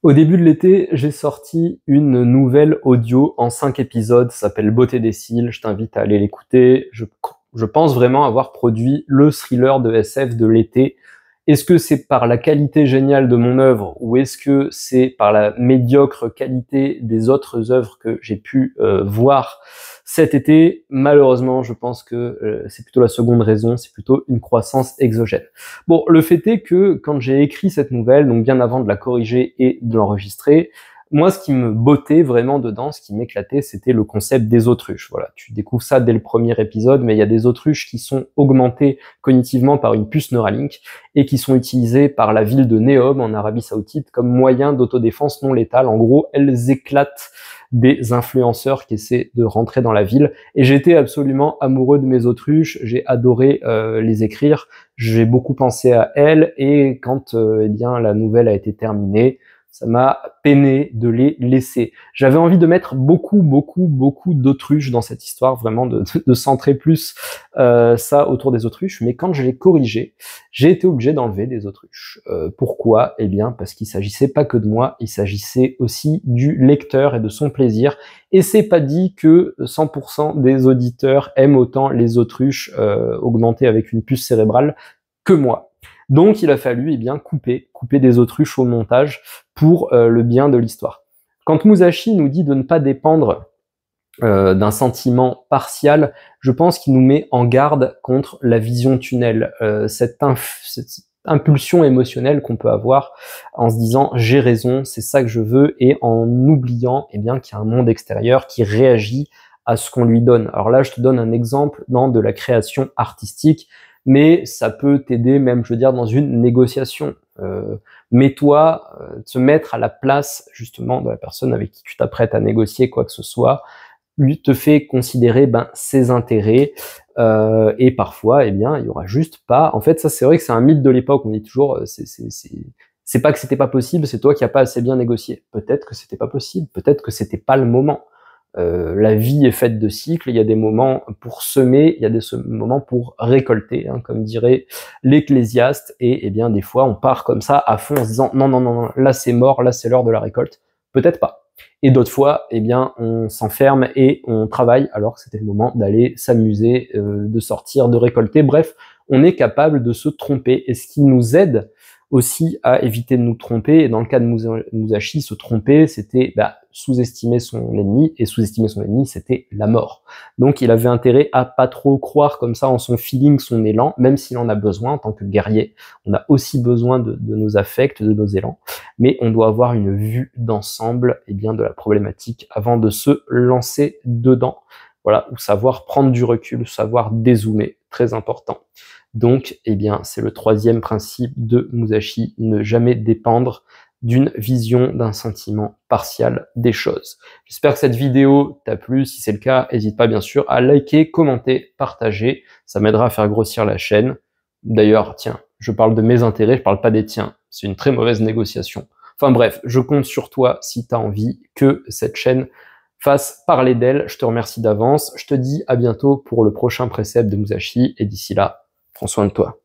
Au début de l'été, j'ai sorti une nouvelle audio en 5 épisodes, ça s'appelle Beauté des cils, je t'invite à aller l'écouter. Je pense vraiment avoir produit le thriller de SF de l'été. Est-ce que c'est par la qualité géniale de mon œuvre ou est-ce que c'est par la médiocre qualité des autres œuvres que j'ai pu voir cet été? Malheureusement, je pense que c'est plutôt la seconde raison, c'est plutôt une croissance exogène. Bon, le fait est que quand j'ai écrit cette nouvelle, donc bien avant de la corriger et de l'enregistrer, moi, ce qui me bottait vraiment dedans, ce qui m'éclatait, c'était le concept des autruches. Voilà, tu découvres ça dès le premier épisode, mais il y a des autruches qui sont augmentées cognitivement par une puce Neuralink et qui sont utilisées par la ville de Neom en Arabie Saoudite comme moyen d'autodéfense non létale. En gros, elles éclatent des influenceurs qui essaient de rentrer dans la ville. Et j'étais absolument amoureux de mes autruches, j'ai adoré les écrire, j'ai beaucoup pensé à elles, et quand eh bien la nouvelle a été terminée, ça m'a peiné de les laisser. J'avais envie de mettre beaucoup d'autruches dans cette histoire, vraiment de centrer plus ça autour des autruches, mais quand je l'ai corrigé, j'ai été obligé d'enlever des autruches. Pourquoi? Eh bien, parce qu'il s'agissait pas que de moi, il s'agissait aussi du lecteur et de son plaisir, et c'est pas dit que 100% des auditeurs aiment autant les autruches augmentées avec une puce cérébrale que moi. Donc il a fallu couper des autruches au montage pour le bien de l'histoire. Quand Musashi nous dit de ne pas dépendre d'un sentiment partial, je pense qu'il nous met en garde contre la vision tunnel, cette impulsion émotionnelle qu'on peut avoir en se disant j'ai raison, c'est ça que je veux, et en oubliant qu'il y a un monde extérieur qui réagit à ce qu'on lui donne. Alors là, je te donne un exemple de la création artistique, mais ça peut t'aider même, je veux dire, dans une négociation. Mets-toi, te mettre à la place justement de la personne avec qui tu t'apprêtes à négocier quoi que ce soit, lui te fait considérer ses intérêts, et parfois, il y aura juste pas. En fait, ça c'est vrai que c'est un mythe de l'époque. On dit toujours, c'est pas que c'était pas possible, c'est toi qui as pas assez bien négocié. Peut-être que c'était pas possible, peut-être que c'était pas le moment. La vie est faite de cycles, il y a des moments pour semer, il y a des moments pour récolter, comme dirait l'Ecclésiaste, et des fois on part comme ça à fond en se disant non, là c'est mort, là c'est l'heure de la récolte. Peut-être pas. Et d'autres fois, on s'enferme et on travaille alors que c'était le moment d'aller s'amuser, de sortir, de récolter. Bref, on est capable de se tromper, et ce qui nous aide aussi à éviter de nous tromper, et dans le cas de Musashi, se tromper, c'était sous-estimer son ennemi, et sous-estimer son ennemi, c'était la mort. Donc il avait intérêt à pas trop croire comme ça en son feeling, son élan, même s'il en a besoin en tant que guerrier. On a aussi besoin de nos affects, de nos élans, mais on doit avoir une vue d'ensemble de la problématique avant de se lancer dedans. Voilà, ou savoir prendre du recul, savoir dézoomer, très important. Donc, c'est le troisième principe de Musashi, ne jamais dépendre d'une vision, d'un sentiment partial des choses. J'espère que cette vidéo t'a plu. Si c'est le cas, n'hésite pas bien sûr à liker, commenter, partager. Ça m'aidera à faire grossir la chaîne. D'ailleurs, tiens, je parle de mes intérêts, je parle pas des tiens. C'est une très mauvaise négociation. Enfin bref, je compte sur toi si tu as envie que cette chaîne fasse parler d'elle. Je te remercie d'avance. Je te dis à bientôt pour le prochain précepte de Musashi, et d'ici là, prends soin de toi.